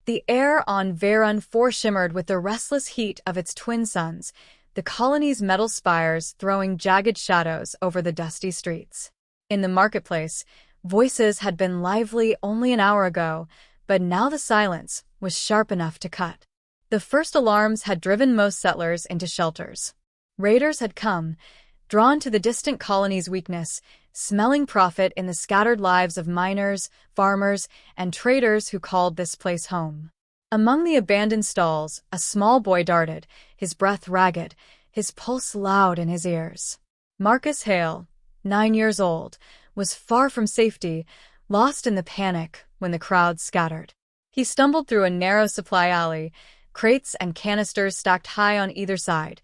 The air on Verun shimmered with the restless heat of its twin suns, the colony's metal spires throwing jagged shadows over the dusty streets. In the marketplace, voices had been lively only an hour ago, but now the silence was sharp enough to cut. The first alarms had driven most settlers into shelters. Raiders had come, drawn to the distant colony's weakness, smelling profit in the scattered lives of miners, farmers, and traders who called this place home. Among the abandoned stalls, a small boy darted, his breath ragged, his pulse loud in his ears. Marcus Hale, 9 years old, was far from safety, lost in the panic when the crowd scattered. He stumbled through a narrow supply alley, crates and canisters stacked high on either side,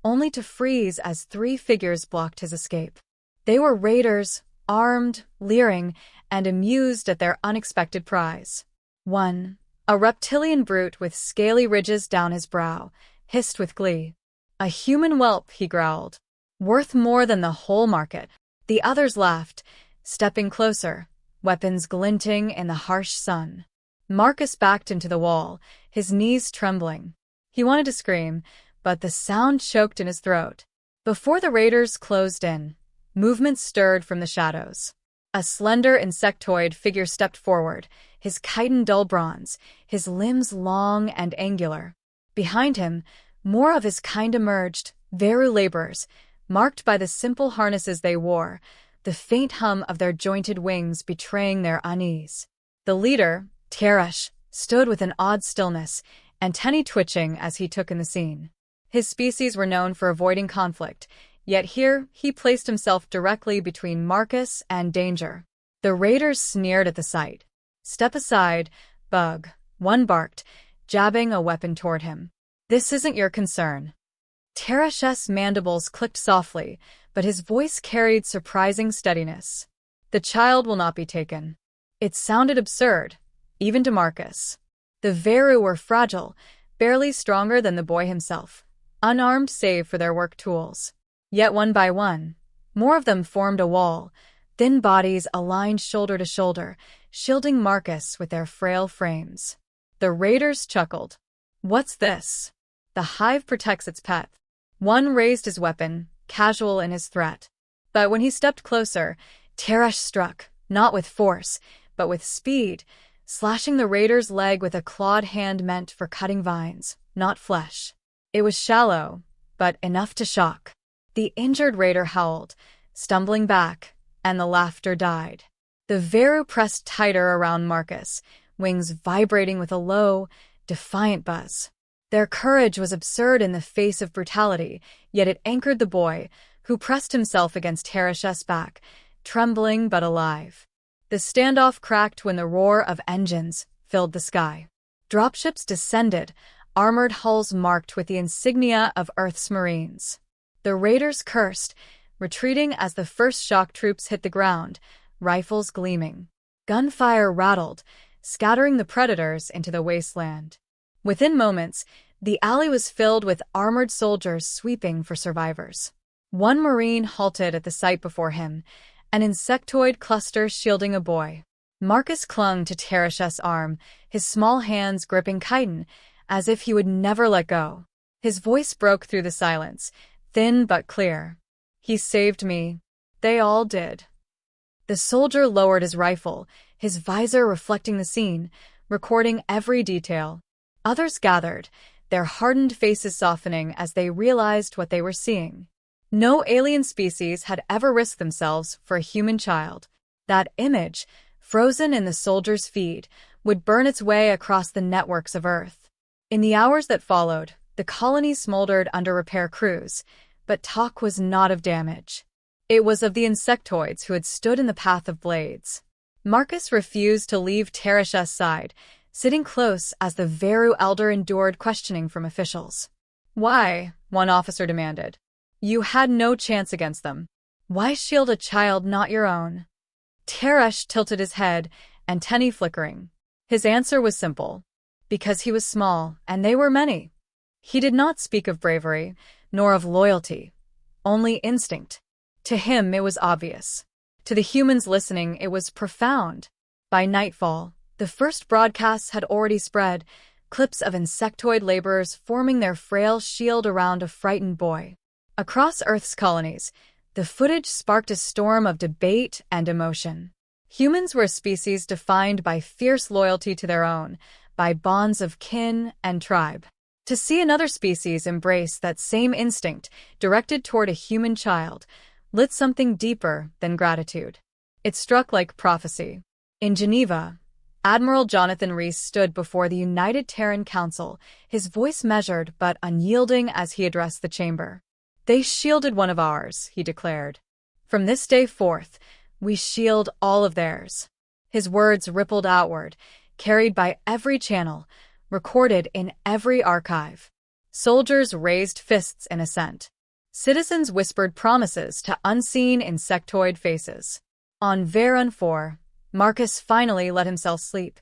only to freeze as 3 figures blocked his escape. They were raiders, armed, leering, and amused at their unexpected prize. One, a reptilian brute with scaly ridges down his brow, hissed with glee. "A human whelp," he growled. "Worth more than the whole market." The others laughed, stepping closer, weapons glinting in the harsh sun. Marcus backed into the wall, his knees trembling. He wanted to scream, but the sound choked in his throat. Before the raiders closed in, movement stirred from the shadows. A slender insectoid figure stepped forward, his chitin dull bronze, his limbs long and angular. Behind him, more of his kind emerged, Veru laborers, marked by the simple harnesses they wore, the faint hum of their jointed wings betraying their unease. The leader, Teresh, stood with an odd stillness, antennae twitching as he took in the scene. His species were known for avoiding conflict, yet here he placed himself directly between Marcus and danger. The raiders sneered at the sight. "Step aside, bug," one barked, jabbing a weapon toward him. "This isn't your concern." Teresh's mandibles clicked softly, but his voice carried surprising steadiness. "The child will not be taken." It sounded absurd, even to Marcus. The Veru were fragile, barely stronger than the boy himself, unarmed save for their work tools. Yet one by one, more of them formed a wall, thin bodies aligned shoulder to shoulder, shielding Marcus with their frail frames. The raiders chuckled. "What's this?" "The hive protects its pet." One raised his weapon, casual in his threat. But when he stepped closer, Teresh struck, not with force, but with speed, slashing the raider's leg with a clawed hand meant for cutting vines, not flesh. It was shallow, but enough to shock. The injured raider howled, stumbling back, and the laughter died. The Veru pressed tighter around Marcus, wings vibrating with a low, defiant buzz. Their courage was absurd in the face of brutality, yet it anchored the boy, who pressed himself against Teresh's back, trembling but alive. The standoff cracked when the roar of engines filled the sky. Dropships descended, armored hulls marked with the insignia of Earth's Marines. The raiders cursed, retreating as the first shock troops hit the ground, rifles gleaming. Gunfire rattled, scattering the predators into the wasteland. Within moments, the alley was filled with armored soldiers sweeping for survivors. One Marine halted at the sight before him, an insectoid cluster shielding a boy. Marcus clung to Teresh's arm, his small hands gripping chitin, as if he would never let go. His voice broke through the silence, thin but clear. "He saved me. They all did." The soldier lowered his rifle, his visor reflecting the scene, recording every detail. Others gathered, their hardened faces softening as they realized what they were seeing. No alien species had ever risked themselves for a human child. That image, frozen in the soldier's feed, would burn its way across the networks of Earth. In the hours that followed, the colony smoldered under repair crews, but talk was not of damage. It was of the insectoids who had stood in the path of blades. Marcus refused to leave Teresh's side, sitting close as the Veru elder endured questioning from officials. "Why?" one officer demanded. "You had no chance against them. Why shield a child not your own?" Teresh tilted his head, antennae flickering. His answer was simple. Because he was small, and they were many. He did not speak of bravery, nor of loyalty, only instinct. To him it was obvious. To the humans listening it was profound. By nightfall, the The first broadcasts had already spread, clips of insectoid laborers forming their frail shield around a frightened boy. Across Earth's colonies, the footage sparked a storm of debate and emotion. Humans were a species defined by fierce loyalty to their own, by bonds of kin and tribe. To see another species embrace that same instinct directed toward a human child lit something deeper than gratitude. It struck like prophecy. In Geneva, Admiral Jonathan Rhys stood before the United Terran Council, his voice measured but unyielding as he addressed the chamber. "They shielded one of ours," he declared. "From this day forth, we shield all of theirs." His words rippled outward, carried by every channel, recorded in every archive. Soldiers raised fists in assent. Citizens whispered promises to unseen insectoid faces. On Veron 4, Marcus finally let himself sleep,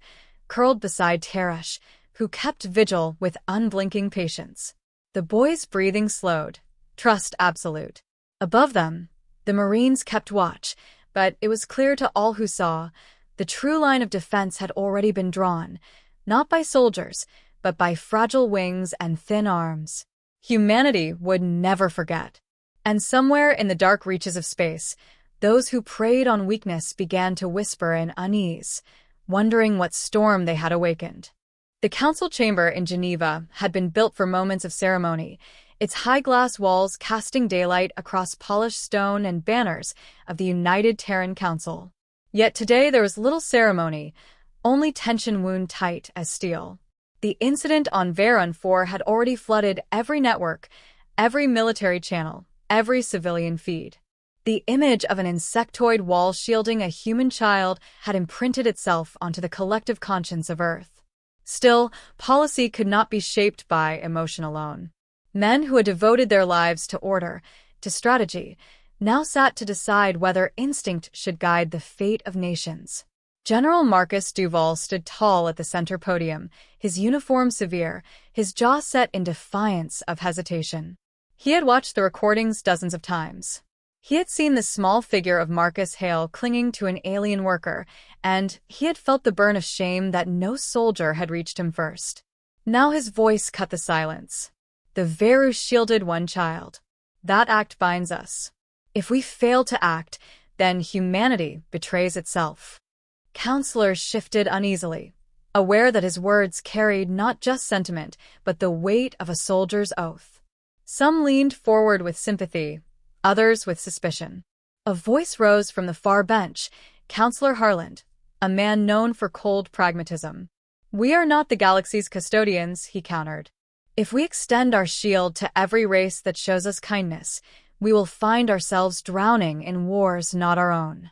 curled beside Teresh, who kept vigil with unblinking patience. The boy's breathing slowed, trust absolute. Above them, the Marines kept watch, but it was clear to all who saw, the true line of defense had already been drawn, not by soldiers, but by fragile wings and thin arms. Humanity would never forget. And somewhere in the dark reaches of space, those who preyed on weakness began to whisper in unease, wondering what storm they had awakened. The council chamber in Geneva had been built for moments of ceremony, its high glass walls casting daylight across polished stone and banners of the United Terran Council. Yet today there was little ceremony, only tension wound tight as steel. The incident on Veron 4 had already flooded every network, every military channel, every civilian feed. The image of an insectoid wall shielding a human child had imprinted itself onto the collective conscience of Earth. Still, policy could not be shaped by emotion alone. Men who had devoted their lives to order, to strategy, now sat to decide whether instinct should guide the fate of nations. General Marcus Duval stood tall at the center podium, his uniform severe, his jaw set in defiance of hesitation. He had watched the recordings dozens of times. He had seen the small figure of Marcus Hale clinging to an alien worker, and he had felt the burn of shame that no soldier had reached him first. Now his voice cut the silence. The Veru shielded one child. That act binds us. If we fail to act, then humanity betrays itself. Counselors shifted uneasily, aware that his words carried not just sentiment, but the weight of a soldier's oath. Some leaned forward with sympathy, others with suspicion. A voice rose from the far bench, Counselor Harland, a man known for cold pragmatism. "We are not the galaxy's custodians," he countered. "If we extend our shield to every race that shows us kindness, we will find ourselves drowning in wars not our own."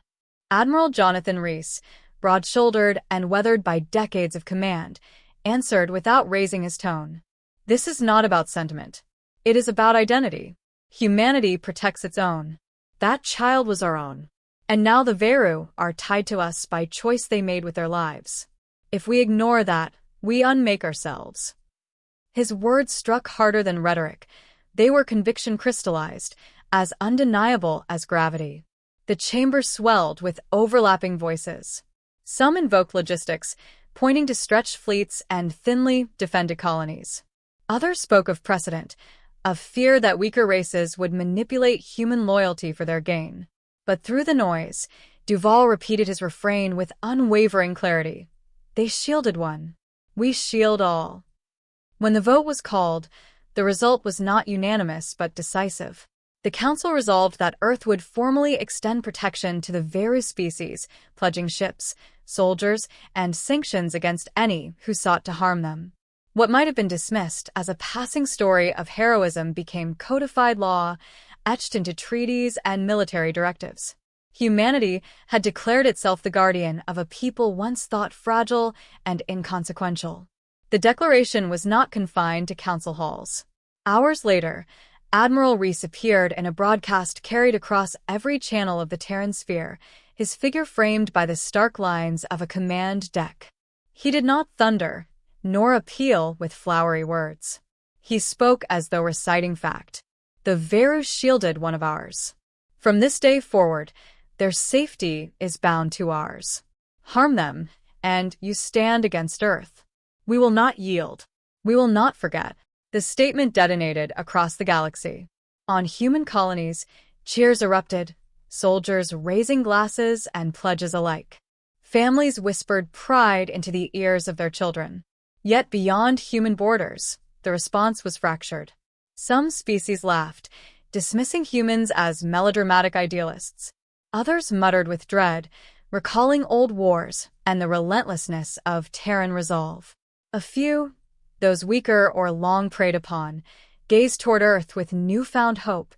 Admiral Jonathan Rhys, broad-shouldered and weathered by decades of command, answered without raising his tone. "This is not about sentiment. It is about identity. Humanity protects its own. That child was our own. And now the Veru are tied to us by choice they made with their lives. If we ignore that, we unmake ourselves." His words struck harder than rhetoric. They were conviction crystallized, as undeniable as gravity. The chamber swelled with overlapping voices. Some invoked logistics, pointing to stretched fleets and thinly defended colonies. Others spoke of precedent, of fear that weaker races would manipulate human loyalty for their gain. But through the noise, Duval repeated his refrain with unwavering clarity. "They shielded one. We shield all." When the vote was called, the result was not unanimous but decisive. The Council resolved that Earth would formally extend protection to the Veru species, pledging ships, soldiers, and sanctions against any who sought to harm them. What might have been dismissed as a passing story of heroism became codified law, etched into treaties and military directives. Humanity had declared itself the guardian of a people once thought fragile and inconsequential. The declaration was not confined to council halls. Hours later, Admiral Rhys appeared in a broadcast carried across every channel of the Terran sphere, his figure framed by the stark lines of a command deck. He did not thunder, nor appeal with flowery words. He spoke as though reciting fact. "The Veru shielded one of ours. From this day forward, their safety is bound to ours. Harm them, and you stand against Earth. We will not yield. We will not forget. The statement detonated across the galaxy. On human colonies, cheers erupted, soldiers raising glasses and pledges alike. Families whispered pride into the ears of their children. Yet beyond human borders, the response was fractured. Some species laughed, dismissing humans as melodramatic idealists. Others muttered with dread, recalling old wars and the relentlessness of Terran resolve. A few, those weaker or long preyed upon, gazed toward Earth with newfound hope,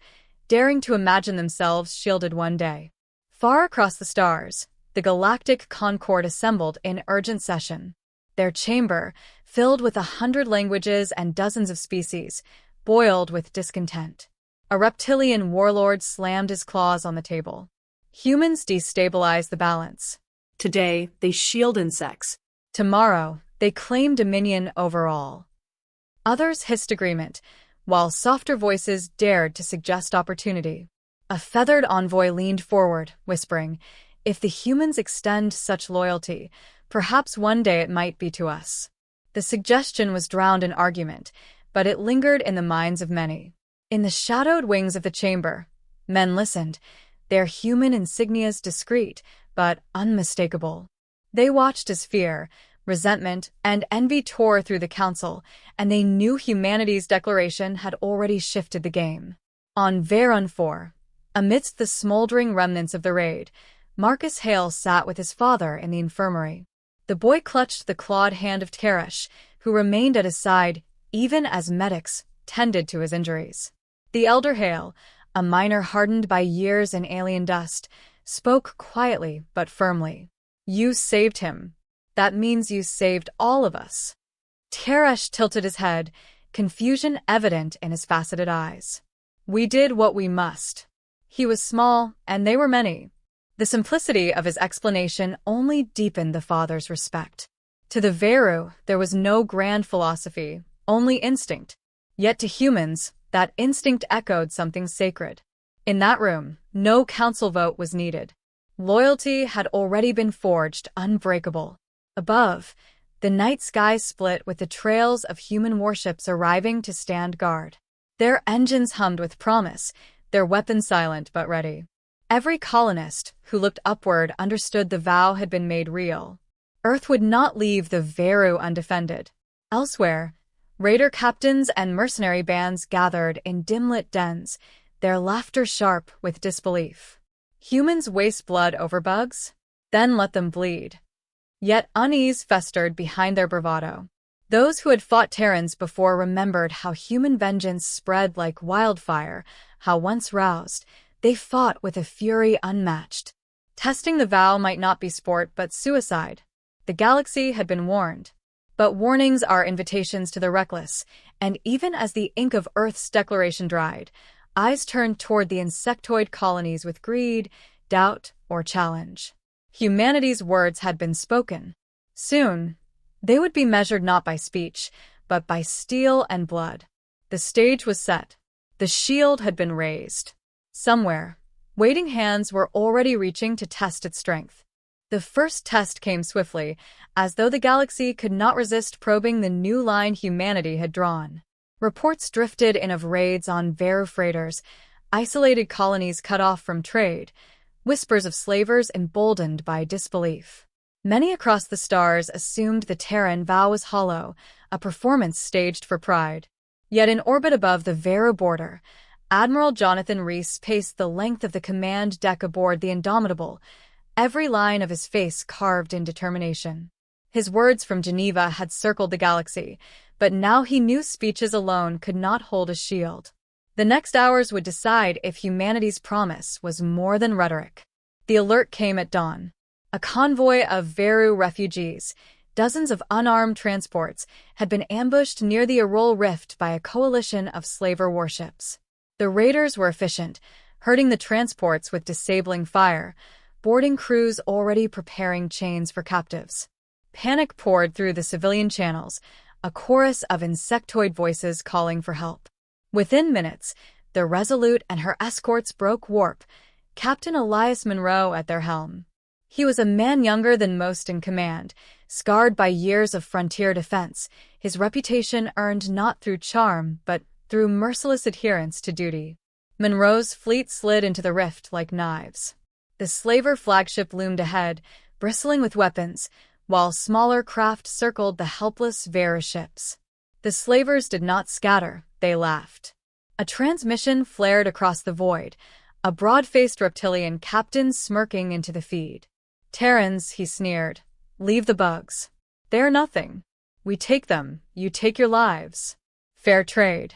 daring to imagine themselves shielded one day. Far across the stars, the Galactic Concord assembled in urgent session. Their chamber, filled with 100 languages and dozens of species, boiled with discontent. A reptilian warlord slammed his claws on the table. Humans destabilize the balance. Today, they shield insects. Tomorrow, they claim dominion over all. Others hissed agreement, while softer voices dared to suggest opportunity. A feathered envoy leaned forward, whispering, "If the humans extend such loyalty, perhaps one day it might be to us." The suggestion was drowned in argument, but it lingered in the minds of many. In the shadowed wings of the chamber, men listened, their human insignias discreet, but unmistakable. They watched as fear, resentment, and envy tore through the council, and they knew humanity's declaration had already shifted the game. On Veron 4, amidst the smoldering remnants of the raid, Marcus Hale sat with his father in the infirmary. The boy clutched the clawed hand of Teresh, who remained at his side even as medics tended to his injuries. The elder Hale, a miner hardened by years in alien dust, spoke quietly but firmly. "You saved him. That means you saved all of us." Teresh tilted his head, confusion evident in his faceted eyes. "We did what we must." He was small, and they were many. The simplicity of his explanation only deepened the father's respect. To the Veru, there was no grand philosophy, only instinct. Yet to humans, that instinct echoed something sacred. In that room, no council vote was needed. Loyalty had already been forged unbreakable. Above, the night sky split with the trails of human warships arriving to stand guard. Their engines hummed with promise, their weapons silent but ready. Every colonist who looked upward understood the vow had been made real. Earth would not leave the Veru undefended. Elsewhere, raider captains and mercenary bands gathered in dim-lit dens, their laughter sharp with disbelief. Humans waste blood over bugs? Then let them bleed. Yet unease festered behind their bravado. Those who had fought Terrans before remembered how human vengeance spread like wildfire, how once roused, they fought with a fury unmatched. Testing the vow might not be sport but suicide. The galaxy had been warned. But warnings are invitations to the reckless, and even as the ink of Earth's declaration dried, eyes turned toward the insectoid colonies with greed, doubt, or challenge. Humanity's words had been spoken. Soon, they would be measured not by speech, but by steel and blood. The stage was set. The shield had been raised. Somewhere, waiting hands were already reaching to test its strength. The first test came swiftly, as though the galaxy could not resist probing the new line humanity had drawn. Reports drifted in of raids on Veru freighters, isolated colonies cut off from trade, whispers of slavers emboldened by disbelief. Many across the stars assumed the Terran vow was hollow, a performance staged for pride. Yet in orbit above the Veru border, Admiral Jonathan Rhys paced the length of the command deck aboard the Indomitable, every line of his face carved in determination. His words from Geneva had circled the galaxy, but now he knew speeches alone could not hold a shield. The next hours would decide if humanity's promise was more than rhetoric. The alert came at dawn. A convoy of Veru refugees, dozens of unarmed transports, had been ambushed near the Arol Rift by a coalition of slaver warships. The raiders were efficient, herding the transports with disabling fire, boarding crews already preparing chains for captives. Panic poured through the civilian channels, a chorus of insectoid voices calling for help. Within minutes, the Resolute and her escorts broke warp, Captain Elias Monroe at their helm. He was a man younger than most in command, scarred by years of frontier defense, his reputation earned not through charm but through merciless adherence to duty. Monroe's fleet slid into the rift like knives. The slaver flagship loomed ahead, bristling with weapons, while smaller craft circled the helpless Vera ships. The slavers did not scatter, they laughed. A transmission flared across the void, a broad-faced reptilian captain smirking into the feed. "Terrans," he sneered, "leave the bugs. They're nothing. We take them, you take your lives. Fair trade."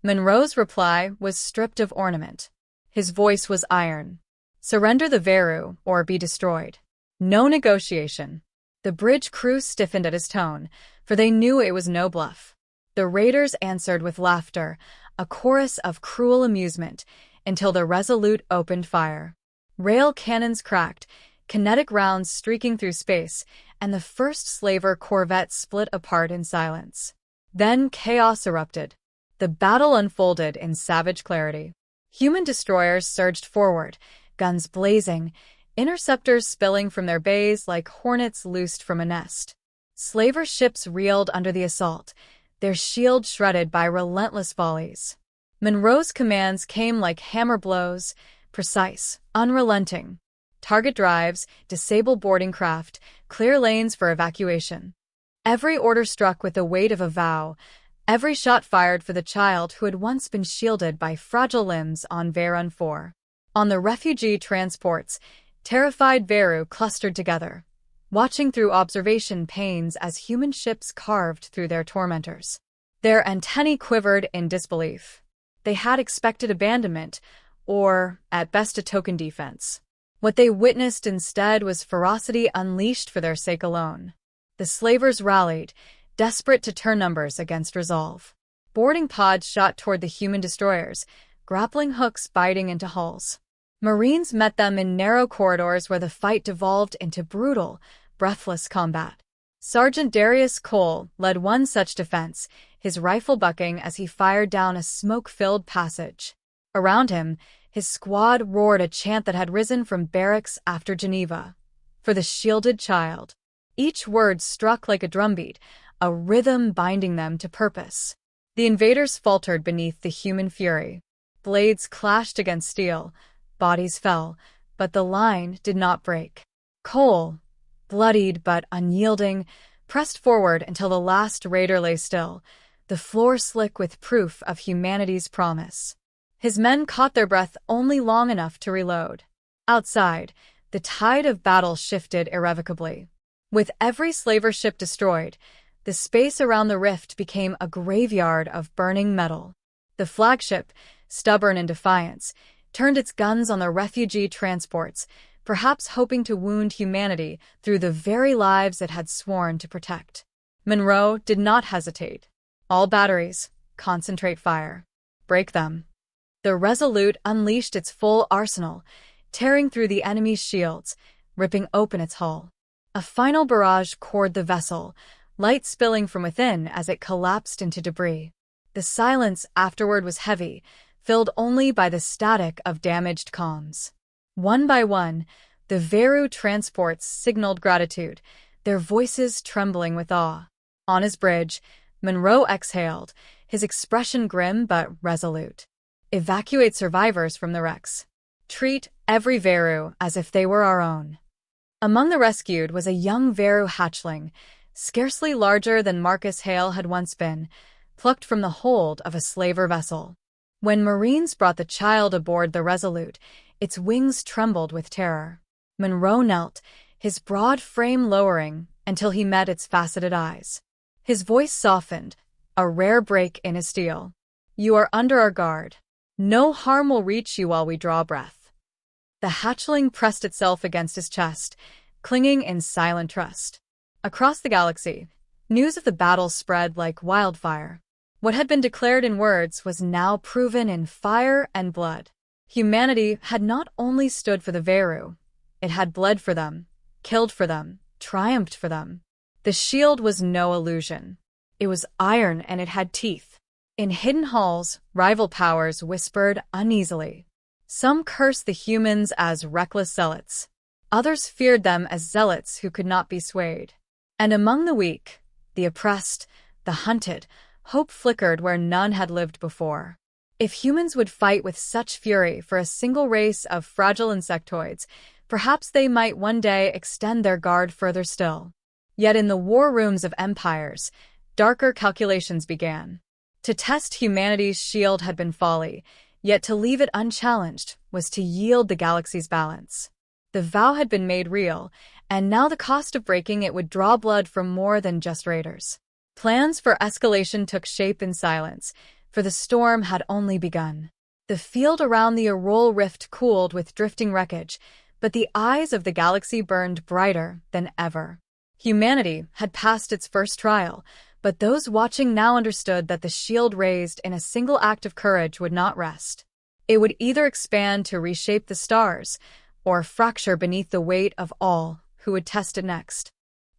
Monroe's reply was stripped of ornament. His voice was iron. "Surrender the Veru, or be destroyed. No negotiation." The bridge crew stiffened at his tone, for they knew it was no bluff. The raiders answered with laughter, a chorus of cruel amusement, until the Resolute opened fire. Rail cannons cracked, kinetic rounds streaking through space, and the first slaver corvette split apart in silence. Then chaos erupted. The battle unfolded in savage clarity. Human destroyers surged forward, guns blazing, interceptors spilling from their bays like hornets loosed from a nest. Slaver ships reeled under the assault, their shields shredded by relentless volleys. Monroe's commands came like hammer blows, precise, unrelenting. Target drives, disable boarding craft, clear lanes for evacuation. Every order struck with the weight of a vow, every shot fired for the child who had once been shielded by fragile limbs on Veron 4. On the refugee transports, terrified Veru clustered together, watching through observation panes as human ships carved through their tormentors. Their antennae quivered in disbelief. They had expected abandonment, or, at best, a token defense. What they witnessed instead was ferocity unleashed for their sake alone. The slavers rallied, desperate to turn numbers against resolve. Boarding pods shot toward the human destroyers, grappling hooks biting into hulls. Marines met them in narrow corridors where the fight devolved into brutal, breathless combat. Sergeant Darius Cole led one such defense, his rifle bucking as he fired down a smoke-filled passage. Around him, his squad roared a chant that had risen from barracks after Geneva. For the shielded child. Each word struck like a drumbeat, a rhythm binding them to purpose. The invaders faltered beneath the human fury. Blades clashed against steel, bodies fell, but the line did not break. Cole, bloodied but unyielding, pressed forward until the last raider lay still, the floor slick with proof of humanity's promise. His men caught their breath only long enough to reload. Outside, the tide of battle shifted irrevocably. With every slaver ship destroyed, the space around the rift became a graveyard of burning metal. The flagship, stubborn in defiance, turned its guns on the refugee transports, perhaps hoping to wound humanity through the very lives it had sworn to protect. Monroe did not hesitate. "All batteries, concentrate fire. Break them." The Resolute unleashed its full arsenal, tearing through the enemy's shields, ripping open its hull. A final barrage cored the vessel, light spilling from within as it collapsed into debris. The silence afterward was heavy, filled only by the static of damaged comms. One by one, the Veru transports signaled gratitude, their voices trembling with awe. On his bridge, Monroe exhaled, his expression grim but resolute. "Evacuate survivors from the wrecks. Treat every Veru as if they were our own." Among the rescued was a young Veru hatchling, scarcely larger than Marcus Hale had once been, plucked from the hold of a slaver vessel. When Marines brought the child aboard the Resolute, its wings trembled with terror. Monroe knelt, his broad frame lowering until he met its faceted eyes. His voice softened, a rare break in his steel. "You are under our guard. No harm will reach you while we draw breath." The hatchling pressed itself against his chest, clinging in silent trust. Across the galaxy, news of the battle spread like wildfire. What had been declared in words was now proven in fire and blood. Humanity had not only stood for the Veru, it had bled for them, killed for them, triumphed for them. The shield was no illusion. It was iron and it had teeth. In hidden halls, rival powers whispered uneasily. Some cursed the humans as reckless zealots. Others feared them as zealots who could not be swayed. And among the weak, the oppressed, the hunted, hope flickered where none had lived before. If humans would fight with such fury for a single race of fragile insectoids, perhaps they might one day extend their guard further still. Yet in the war rooms of empires, darker calculations began. To test humanity's shield had been folly, yet to leave it unchallenged was to yield the galaxy's balance. The vow had been made real, and now the cost of breaking it would draw blood from more than just raiders. Plans for escalation took shape in silence, for the storm had only begun. The field around the Auroral Rift cooled with drifting wreckage, but the eyes of the galaxy burned brighter than ever. Humanity had passed its first trial, but those watching now understood that the shield raised in a single act of courage would not rest. It would either expand to reshape the stars, or fracture beneath the weight of all who would test it next.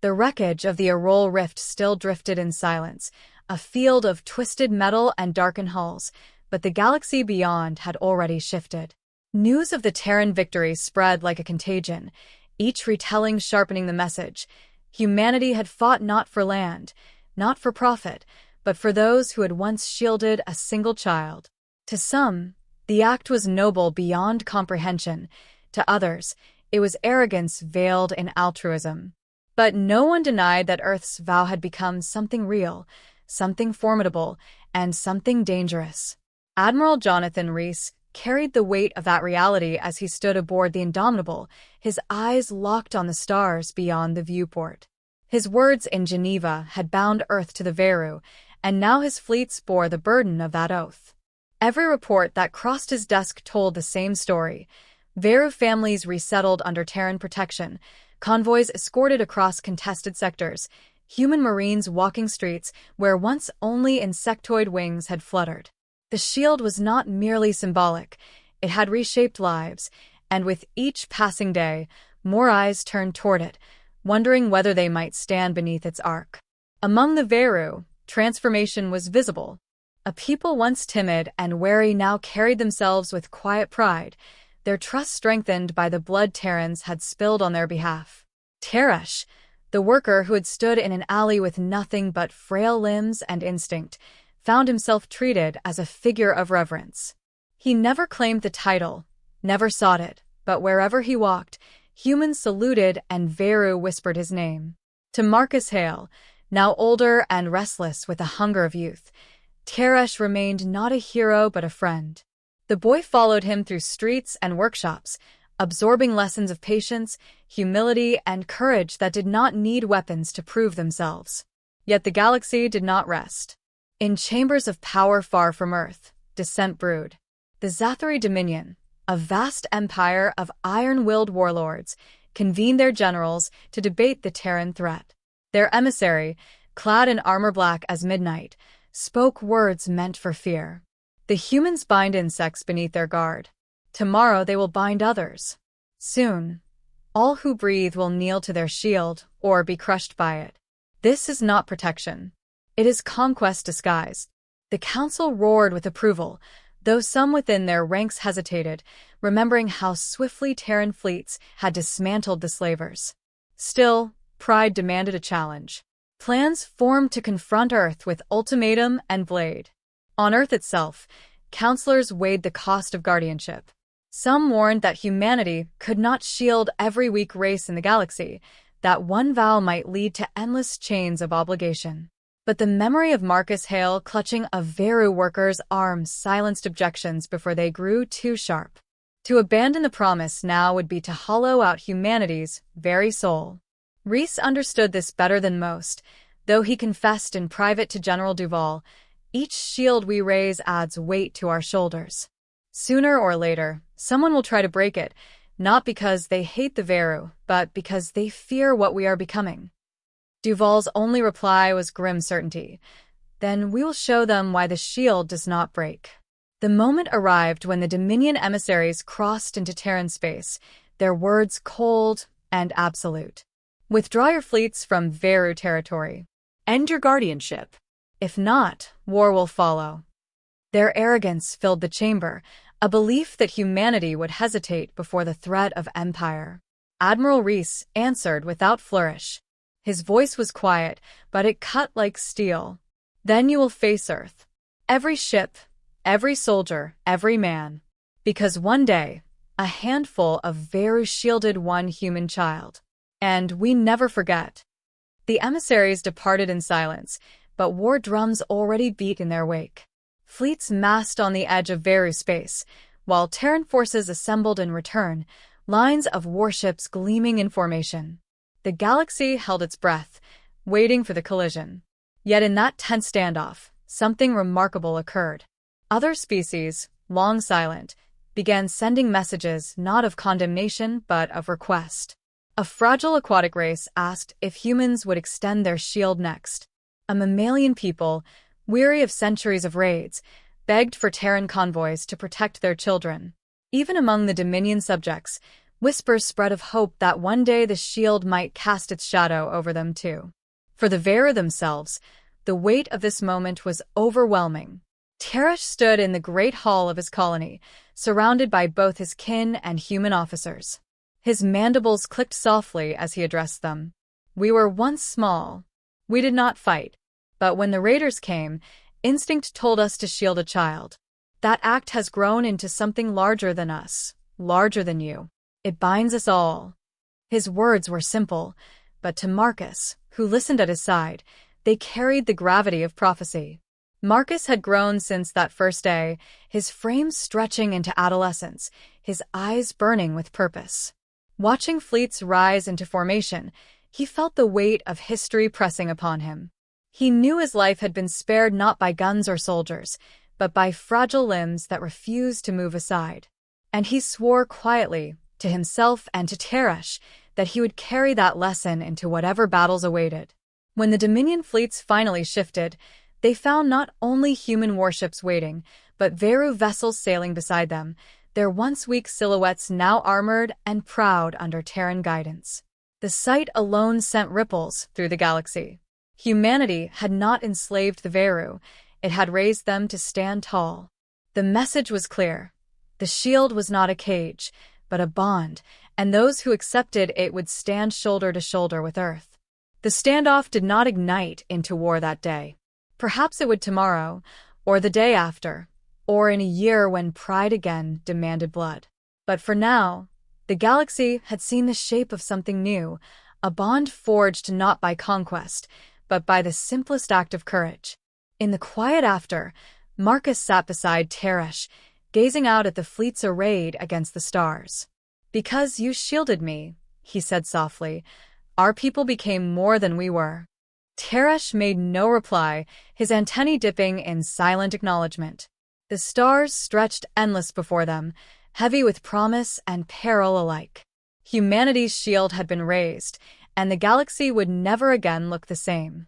The wreckage of the Auroral Rift still drifted in silence, a field of twisted metal and darkened hulls, but the galaxy beyond had already shifted. News of the Terran victory spread like a contagion, each retelling sharpening the message. Humanity had fought not for land, not for profit, but for those who had once shielded a single child. To some, the act was noble beyond comprehension. To others, it was arrogance veiled in altruism. But no one denied that Earth's vow had become something real, something formidable, and something dangerous. Admiral Jonathan Rhys carried the weight of that reality as he stood aboard the Indomitable, his eyes locked on the stars beyond the viewport. His words in Geneva had bound Earth to the Veru, and now his fleets bore the burden of that oath. Every report that crossed his desk told the same story. Veru families resettled under Terran protection, convoys escorted across contested sectors, human marines walking streets where once only insectoid wings had fluttered. The shield was not merely symbolic, it had reshaped lives, and with each passing day, more eyes turned toward it, wondering whether they might stand beneath its arc. Among the Veru, transformation was visible. A people once timid and wary now carried themselves with quiet pride, their trust strengthened by the blood Terrans had spilled on their behalf. Teresh, the worker who had stood in an alley with nothing but frail limbs and instinct, found himself treated as a figure of reverence. He never claimed the title, never sought it, but wherever he walked, humans saluted and Veru whispered his name. To Marcus Hale, now older and restless with the hunger of youth, Teresh remained not a hero but a friend. The boy followed him through streets and workshops, absorbing lessons of patience, humility, and courage that did not need weapons to prove themselves. Yet the galaxy did not rest. In chambers of power far from Earth, dissent brewed. The Zathari Dominion, a vast empire of iron-willed warlords, convened their generals to debate the Terran threat. Their emissary, clad in armor black as midnight, spoke words meant for fear. The humans bind insects beneath their guard. Tomorrow they will bind others. Soon, all who breathe will kneel to their shield or be crushed by it. This is not protection. It is conquest disguised. The council roared with approval, though some within their ranks hesitated, remembering how swiftly Terran fleets had dismantled the slavers. Still, pride demanded a challenge. Plans formed to confront Earth with ultimatum and blade. On Earth itself, counselors weighed the cost of guardianship. Some warned that humanity could not shield every weak race in the galaxy, that one vow might lead to endless chains of obligation. But the memory of Marcus Hale clutching a Veru worker's arm silenced objections before they grew too sharp. To abandon the promise now would be to hollow out humanity's very soul. Rhys understood this better than most, though he confessed in private to General Duval, "Each shield we raise adds weight to our shoulders. Sooner or later, someone will try to break it, not because they hate the Veru, but because they fear what we are becoming." Duval's only reply was grim certainty. "Then we will show them why the shield does not break." The moment arrived when the Dominion emissaries crossed into Terran space, their words cold and absolute. "Withdraw your fleets from Veru territory. End your guardianship. If not, war will follow." Their arrogance filled the chamber, a belief that humanity would hesitate before the threat of empire. Admiral Rhys answered without flourish. His voice was quiet, but it cut like steel. Then you will face Earth. Every ship, every soldier, every man. Because one day, a handful of Veru shielded one human child. And we never forget. The emissaries departed in silence, but war drums already beat in their wake. Fleets massed on the edge of Veru space, while Terran forces assembled in return, lines of warships gleaming in formation. The galaxy held its breath, waiting for the collision. Yet in that tense standoff, something remarkable occurred. Other species, long silent, began sending messages not of condemnation but of request. A fragile aquatic race asked if humans would extend their shield next. A mammalian people, weary of centuries of raids, begged for Terran convoys to protect their children. Even among the Dominion subjects, whispers spread of hope that one day the shield might cast its shadow over them too. For the Veru themselves, the weight of this moment was overwhelming. Teresh stood in the great hall of his colony, surrounded by both his kin and human officers. His mandibles clicked softly as he addressed them. We were once small. We did not fight. But when the raiders came, instinct told us to shield a child. That act has grown into something larger than us, larger than you. It binds us all. His words were simple, but to Marcus, who listened at his side, they carried the gravity of prophecy. Marcus had grown since that first day, his frame stretching into adolescence, his eyes burning with purpose. Watching fleets rise into formation, he felt the weight of history pressing upon him. He knew his life had been spared not by guns or soldiers, but by fragile limbs that refused to move aside. And he swore quietly, to himself and to Teresh, that he would carry that lesson into whatever battles awaited. When the Dominion fleets finally shifted, they found not only human warships waiting, but Veru vessels sailing beside them, their once weak silhouettes now armored and proud under Terran guidance. The sight alone sent ripples through the galaxy. Humanity had not enslaved the Veru, it had raised them to stand tall. The message was clear. The shield was not a cage, but a bond, and those who accepted it would stand shoulder to shoulder with Earth. The standoff did not ignite into war that day. Perhaps it would tomorrow, or the day after, or in a year when pride again demanded blood. But for now, the galaxy had seen the shape of something new, a bond forged not by conquest, but by the simplest act of courage. In the quiet after, Marcus sat beside Teresh, gazing out at the fleets arrayed against the stars. Because you shielded me, he said softly, our people became more than we were. Teresh made no reply, his antennae dipping in silent acknowledgement. The stars stretched endless before them, heavy with promise and peril alike. Humanity's shield had been raised, and the galaxy would never again look the same.